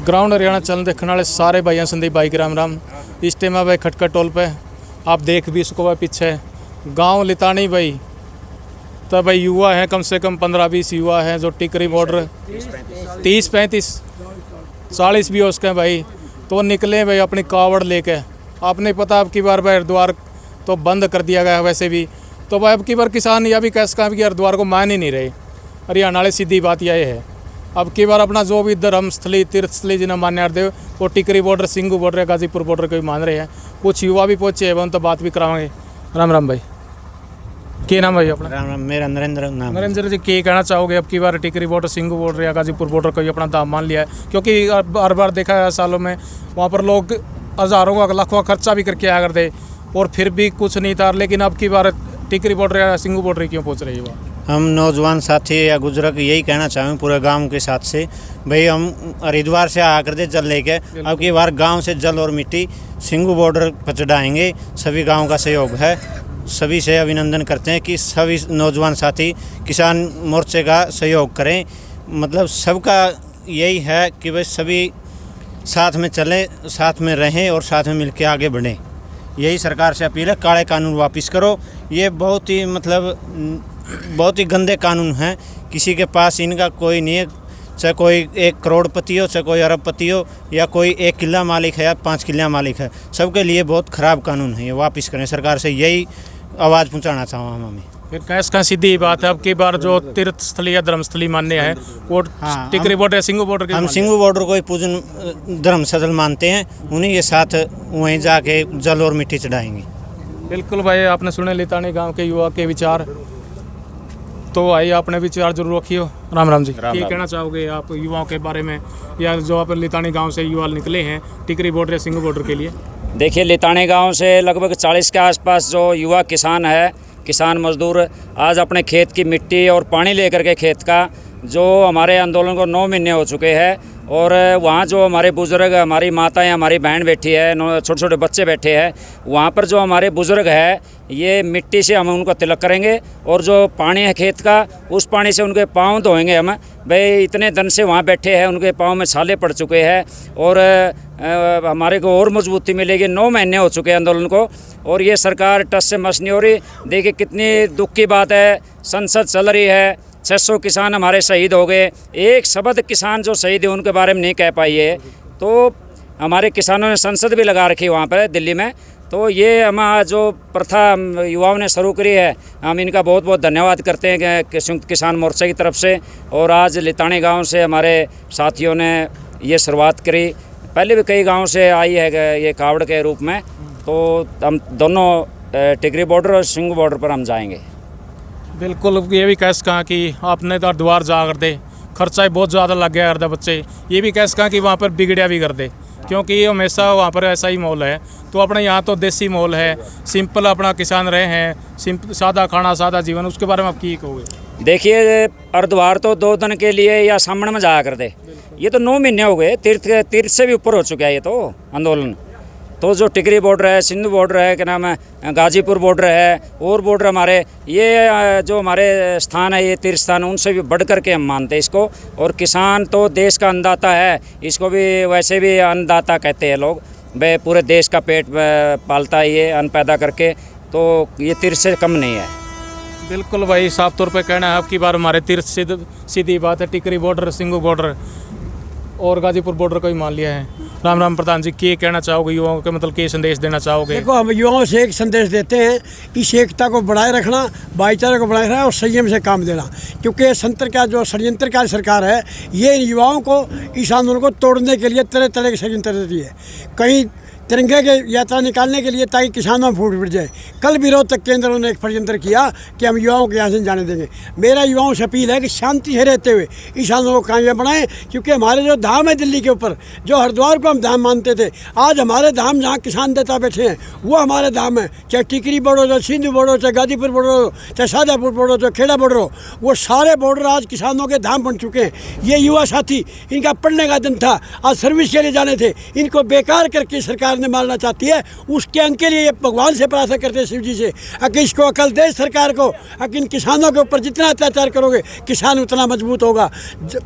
Ground Haryana channel देखने वाले सारे भाइयों संदीप भाई के राम राम। इस टाइम है भाई खटखट टोल पे, आप देख भी इसको भाई पीछे गांव लितानी भाई, तो भाई युवा है कम से कम 15-20 युवा हैं जो टिकरी बॉर्डर 30-35-40 भी हो उसके भाई, तो निकले भाई अपनी कावड़ लेके। आपने पता अब की बार भाई हरिद्वार तो बंद कर दिया गया है वैसे भी, तो भाई अब की बार किसान या भी कैसे कहा कि हरिद्वार को मान ही नहीं रहे हरियाणा वाले। सीधी बात यह है अब की बार अपना जो भी धर्मस्थली तीर्थस्थली जिन्हें मान्य दे वो Tikri border, Singhu border, Ghazipur border को भी मान रहे हैं। कुछ युवा भी पहुँचे हैं, उन तो बात भी कराएंगे। राम राम भाई, क्या नाम भाई अपना? राम राम, मेरा नरेंद्र नाम। नरेंद्र जी, क्या कहना चाहोगे अब की बार टिकरी बॉर्डर, सिंगू बॉर्डर या गाजीपुर बॉर्डर को ही अपना दाम मान लिया है? क्योंकि हर बार देखा है सालों में वहाँ पर लोग हज़ारों का लाखों का खर्चा भी करके आया करते और फिर भी कुछ नहीं था, लेकिन अब की बार टिकरी बॉर्डर या सिंगू बॉर्डर क्यों पहुँच रही है? वो हम नौजवान साथी या गुजरक यही कहना चाहेंगे पूरे गांव के साथ से, भाई हम हरिद्वार से आकर दे जल लेके अब की बार गांव से जल और मिट्टी सिंगू बॉर्डर पर चढ़ाएंगे। सभी गांव का सहयोग है, सभी से अभिनंदन करते हैं कि सभी नौजवान साथी किसान मोर्चे का सहयोग करें। मतलब सबका यही है कि भाई सभी साथ में चलें, साथ में रहें और साथ में मिलकर आगे बढ़ें। यही सरकार से अपील है। काले कानून वापस करो, ये बहुत ही बहुत ही गंदे कानून हैं। किसी के पास इनका कोई नहीं है, चाहे कोई 1 करोड़पति हो, चाहे कोई अरबपति हो, या कोई 1 किला मालिक है या 5 किला मालिक है, सबके लिए बहुत ख़राब कानून है। ये वापस करें, सरकार से यही आवाज़ पहुंचाना चाहूँ हम हमें। फिर कैस का सीधी बात है अब की बार जो तीर्थस्थली या धर्मस्थली मान्य है वो टिकरी बॉर्डर या सिंगू बॉर्डर, हम सिंगू बॉर्डर को ही पूजन धर्मस्थल मानते हैं, उन्हीं के साथ वहीं जाके जल और मिट्टी चढ़ाएंगे। बिल्कुल भाई, आपने सुने लितानी गांव के युवा के विचार, तो आइए अपने विचार जरूर रखियो। राम राम जी, क्या कहना चाहोगे आप युवाओं के बारे में, या जो आप लितानी गांव से युवा निकले हैं टिकरी बॉर्डर या सिंगू बॉर्डर के लिए? देखिए, लितानी गांव से लगभग 40 के आसपास जो युवा किसान है, किसान मजदूर आज अपने खेत की मिट्टी और पानी लेकर के खेत का, जो हमारे आंदोलन को 9 महीने हो चुके हैं, और वहाँ जो हमारे बुज़ुर्ग, हमारी माताएं, हमारी बहन बैठी है, छोटे छोटे बच्चे बैठे हैं, वहाँ पर जो हमारे बुज़ुर्ग है ये मिट्टी से हम उनको तिलक करेंगे, और जो पानी है खेत का उस पानी से उनके पाँव धोएंगे हम। भाई इतने दिन से वहाँ बैठे हैं, उनके पाँव में छाले पड़ चुके हैं, और हमारे को और मजबूती मिलेगी। 9 महीने हो चुके हैं आंदोलन को, और ये सरकार टस से मस नहीं हो रही। देखिए कितनी दुख की बात है, संसद चल रही है, 600 किसान हमारे शहीद हो गए, एक शब्द किसान जो शहीद है उनके बारे में नहीं कह पाई है। तो हमारे किसानों ने संसद भी लगा रखी वहाँ पर दिल्ली में। तो ये हमारा जो प्रथा युवाओं ने शुरू करी है, हम इनका बहुत बहुत धन्यवाद करते हैं कि संयुक्त किसान मोर्चा की तरफ से। और आज लितानी गांव से हमारे साथियों ने ये शुरुआत करी, पहले भी कई गांव से आई है ये कावड़ के रूप में। तो हम दोनों टिकरी बॉर्डर और सिंगू बॉर्डर पर हम जाएंगे। बिल्कुल, ये भी कैसे कहा कि आपने तो हरिद्वार जा कर दे, खर्चा ही बहुत ज़्यादा लग गया हरदा बच्चे। ये भी कैसे कहा कि वहाँ पर बिगड़िया भी कर दे, क्योंकि हमेशा वहाँ पर ऐसा ही माहौल है। तो अपने यहाँ तो देसी माहौल है, सिंपल अपना किसान रहे हैं, सिंपल सादा खाना सादा जीवन, उसके बारे में आप क्या कहोगे? देखिए, हरिद्वार तो 2 दिन के लिए या सामने में जाया कर दे, ये तो 9 महीने हो गए, तीर्थ से भी ऊपर हो चुका है ये तो आंदोलन। तो जो टिकरी बॉर्डर है, सिंधु बॉर्डर है, क्या नाम है, गाजीपुर बॉर्डर है, और बॉर्डर हमारे ये जो हमारे स्थान है, ये तीर्थ स्थान, उनसे भी बढ़ कर के हम मानते हैं इसको। और किसान तो देश का अन्नदाता है, इसको भी वैसे भी अन्नदाता कहते हैं लोग। वे पूरे देश का पेट पालता है ये अन्न पैदा करके, तो ये तीर्थ से कम नहीं है। बिल्कुल भाई, साफ तौर पे कहना है आपकी बार हमारे तीर्थ सीधी बात है, टिकरी बॉर्डर, सिंगू बॉर्डर और गाजीपुर बॉर्डर को ही मान लिया है। राम राम प्रधान जी, क्या कहना चाहोगे युवाओं के, मतलब क्या संदेश देना चाहोगे? देखो, हम युवाओं से एक संदेश देते हैं, इस एकता को बढ़ाए रखना, भाईचारे को बढ़ाए रखना और संयम से काम देना। क्योंकि संतर का जो षड्यंत्रकारी सरकार है, ये युवाओं को इस आंदोलन को तोड़ने के लिए तरह तरह के षड्यंत्र देती है। कहीं तिरंगे की यात्रा निकालने के लिए ताकि किसानों में फूट फिट जाए। कल भी रोहतक के अंदर उन्होंने एक षड्यंत्र किया कि हम युवाओं को यहाँ से जाने देंगे। मेरा युवाओं से अपील है कि शांति से रहते हुए इस आंदोलन को कामयाब बनाएं, क्योंकि हमारे जो धाम है दिल्ली के ऊपर, जो हरिद्वार को हम धाम मानते थे, आज हमारे धाम जहाँ किसान देवता बैठे हैं वो हमारे धाम है। चाहे टिकरी बॉर्डर हो, सिंधु बॉर्डर हो, चाहे गाजीपुर बॉर्डर हो, चाहे शाजापुर बॉर्डर हो, चाहे खेड़ा बॉर्डर हो, वो सारे बॉर्डर आज किसानों के धाम बन चुके हैं। ये युवा साथी, इनका पढ़ने का दिन था, आज सर्विस के लिए जाने थे, इनको बेकार करके सरकार सरकार ने मारना चाहती है, उसके अंक के लिए ये भगवान से प्रार्थना करते हैं, शिव जी से, कि इसको अकल दे सरकार को, कि इन किसानों के ऊपर जितना अत्याचार करोगे किसान उतना मजबूत होगा।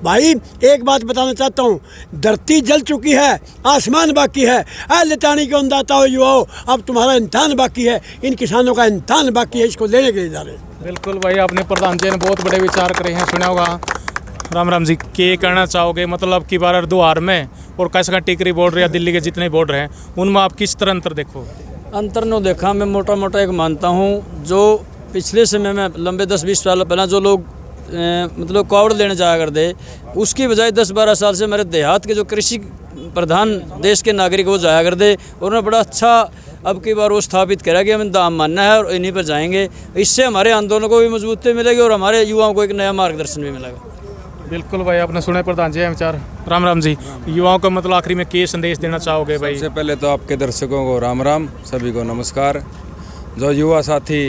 भाई एक बात बताना चाहता हूँ, धरती जल चुकी है, आसमान बाकी है। लटानी के अन्नदाता हो युवाओं, अब तुम्हारा इम्तहान बाकी है, इन किसानों का इम्तहान बाकी है, इसको लेने के लिए जा रहे हैं। बिल्कुल भाई, आपने प्रधान जी ने बहुत बड़े विचार करे हैं, सुना होगा। राम राम जी, क्या कहना चाहोगे मतलब की बार द्वार में और कैसे का टिकरी बॉर्डर या दिल्ली के जितने बॉर्डर हैं उनमें आप किस तरह अंतर देखो? अंतर नो देखा, मैं मोटा मोटा एक मानता हूँ, जो पिछले समय में लंबे 10-20 साल पहले जो लोग मतलब कावड़ लेने जाया करते, उसकी बजाय 10-12 साल से मेरे देहात के जो कृषि प्रधान देश के नागरिक वो जाया करते, उन्होंने बड़ा अच्छा अब की बार वो स्थापित करा कि हमें दाम मानना है और इन्हीं पर जाएंगे। इससे हमारे आंदोलन को भी मजबूती मिलेगी और हमारे युवाओं को एक नया मार्गदर्शन भी मिलेगा। बिल्कुल भाई, आपने सुने प्रधान जी विचार। राम राम जी, युवाओं को मतलब आखिरी में क्या संदेश देना चाहोगे भाई? सबसे पहले तो आपके दर्शकों को राम राम, सभी को नमस्कार। जो युवा साथी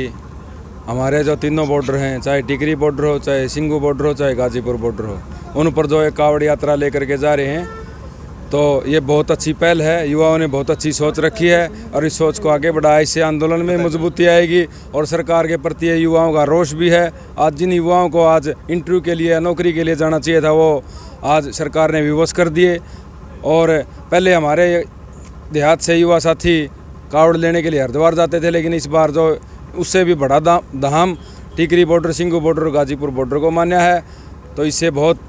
हमारे जो तीनों बॉर्डर हैं, चाहे टिकरी बॉर्डर हो, चाहे सिंगू बॉर्डर हो, चाहे गाजीपुर बॉर्डर हो, उन पर जो एक कावड़ यात्रा लेकर के जा रहे हैं, तो ये बहुत अच्छी पहल है। युवाओं ने बहुत अच्छी सोच रखी है और इस सोच को आगे बढ़ाया, इससे आंदोलन में मजबूती आएगी और सरकार के प्रति युवाओं का रोष भी है। आज जिन युवाओं को आज इंटरव्यू के लिए, नौकरी के लिए जाना चाहिए था, वो आज सरकार ने विवश कर दिए। और पहले हमारे देहात से युवा साथी कावड़ लेने के लिए हरिद्वार जाते थे, लेकिन इस बार जो उससे भी बड़ा धाम Tikri border, Singhu border, Ghazipur border को मान्या है, तो इससे बहुत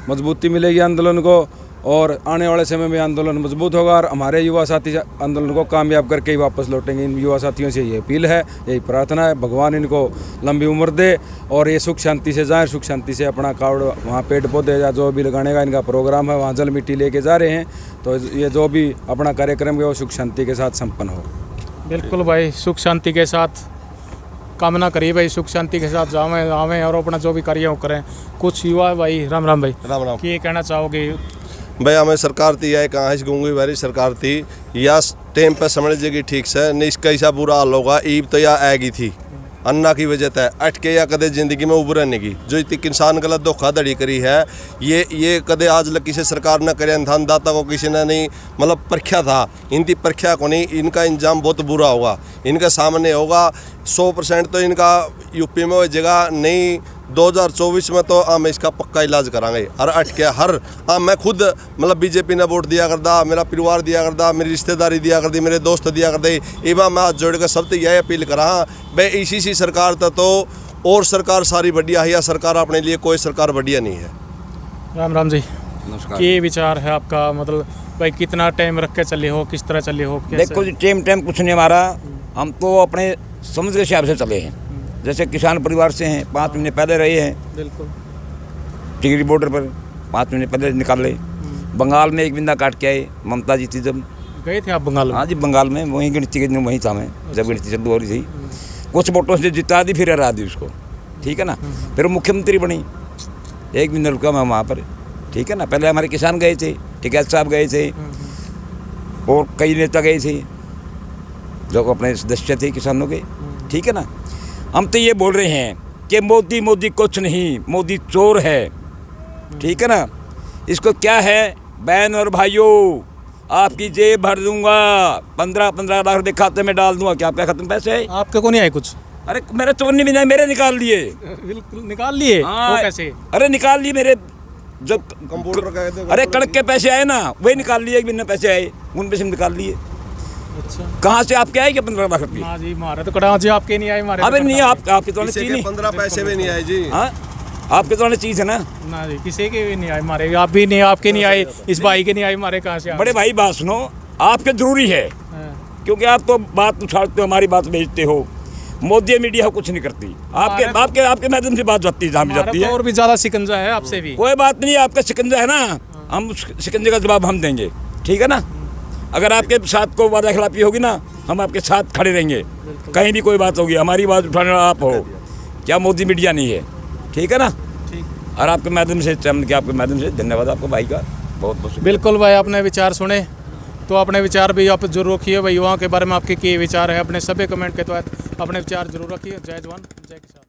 मजबूती मिलेगी आंदोलन को और आने वाले समय में आंदोलन मजबूत होगा और हमारे युवा साथी आंदोलन को कामयाब करके ही वापस लौटेंगे। इन युवा साथियों से ये अपील है, यही प्रार्थना है, भगवान इनको लंबी उम्र दे और ये सुख शांति से जाएं, सुख शांति से अपना कावड़ वहाँ पेड़ पौधे या जो भी लगाने का इनका प्रोग्राम है, वहाँ जल मिट्टी लेके जा रहे हैं, तो ये जो भी अपना कार्यक्रम है वो सुख शांति के साथ संपन्न हो। बिल्कुल भाई, सुख शांति के साथ कामना करिए भाई, सुख शांति के साथ जावें आवें और अपना जो भी कार्य वो करें। कुछ युवा भाई, राम राम भाई, राम राम। ये कहना चाहोगे भाई हमें सरकार थी या कहाँ से गूंगी वाली सरकार थी या टाइम पर समझ जाएगी ठीक से, नहीं इसका ऐसा बुरा हाल होगा। ईब तो या आएगी थी अन्ना की वजह से अटके या कदे ज़िंदगी में उभरने की जो इतनी किसान गलत धोखाधड़ी करी है, ये कदे आज लग किसी सरकार ने करे, दाता को किसी ने नहीं मतलब परख्या था, इनकी परख्या को नहीं, इनका इंजाम बहुत बुरा होगा, इनके सामने होगा। 100% तो इनका यूपी में हो जगह नहीं, 2024 में तो हम इसका पक्का इलाज करांगे। हर अटके हर मैं खुद मतलब बीजेपी ने वोट दिया करता, मेरा परिवार दिया करता, मेरी रिश्तेदारी दिया करती, मेरे दोस्त दिया करते, एवं मैं हाथ जोड़ कर सबसे यह अपील करा भाई इसी सी सरकार था तो और सरकार सारी बढ़िया है या सरकार अपने लिए कोई सरकार बढ़िया नहीं है। राम राम जी, नमस्कार। ये विचार है आपका मतलब भाई कितना टाइम रख के चले हो, किस तरह चले हो? देखो जी, टाइम कुछ नहीं हमारा, हम तो अपने समझ के हिसाब से चले हैं। जैसे किसान परिवार से हैं, 5 महीने पहले रहे हैं बिल्कुल टिकरी बॉर्डर पर, 5 महीने पहले निकाले। बंगाल में एक बिंदा काट के आए, ममता जी थी जब गए थे आप बंगाल में? हाँ जी, बंगाल में वहीं गिनती के वहीं था मैं जब गिनती चालू हो रही थी। कुछ वोटों से जिता दी, फिर हरा दी उसको, ठीक है ना। फिर मुख्यमंत्री बनी, एक बिंदा रुका मैं वहाँ पर, ठीक है ना। पहले हमारे किसान गए थे, टिकैत साहब गए थे और कई नेता गए थे जो अपने सदस्य थे किसानों के, ठीक है ना। हम तो ये बोल रहे हैं कि मोदी कुछ नहीं, मोदी चोर है, ठीक है ना। इसको क्या है, बहन और भाइयों, आपकी जेब भर दूंगा, 15-15 लाख रुपये खाते में डाल दूंगा। क्या आपका खत्म पैसे है? आपके को नहीं आए कुछ? अरे मेरे चोर नहीं मिला, मेरे निकाल लिए। बिल्कुल निकाल लिए। हाँ, वो कैसे? अरे निकाल लिए मेरे जो कंप्यूटर का अरे कड़क के पैसे आए ना, वही निकाल लिए, बिना पैसे आए उन पैसे निकाल लिए। अच्छा, कहाँ से आपके आए क्या 15 लाख रुपये? हाँ जी, मारे तो कड़ा जी, आपके नहीं आए, मारे अबे तो नहीं, कटा। आपके तो चीज नहीं, 15 पैसे भी नहीं आए जी। हाँ आपके तो चीज है ना। ना जी, किसी के भी नहीं आए मारे, आप भी नहीं, आपके नहीं आए, इस भाई के नहीं आए, मारे कहाँ से? बड़े भाई बात सुनो, आपके जरूरी है क्योंकि आप तो बात उछालते हो, हमारी बात भेजते हो। मोदी मीडिया कुछ नहीं करती, आपके माध्यम से बात जाती है जहाँ भी जाती है। और भी ज्यादा शिकंजा है आपसे भी। कोई बात नहीं, आपका शिकंजा है ना, हम उस शिकंजे का जवाब हम देंगे, ठीक है ना। अगर आपके साथ कोई वादा खिलाफी होगी ना, हम आपके साथ खड़े रहेंगे। कहीं भी कोई बात होगी, हमारी बात उठाने वाला आप हो, क्या मोदी मीडिया नहीं है, ठीक है ना। और आपके माध्यम से, आपके माध्यम से धन्यवाद आपको भाई का बहुत बहुत। बिल्कुल भाई, आपने विचार सुने तो अपने विचार भी आप जरूर रखिए भाई। युवाओं के बारे में आपके क्या विचार है, अपने सभी कमेंट के तहत अपने विचार जरूर रखिए। जय जवान जय किसान।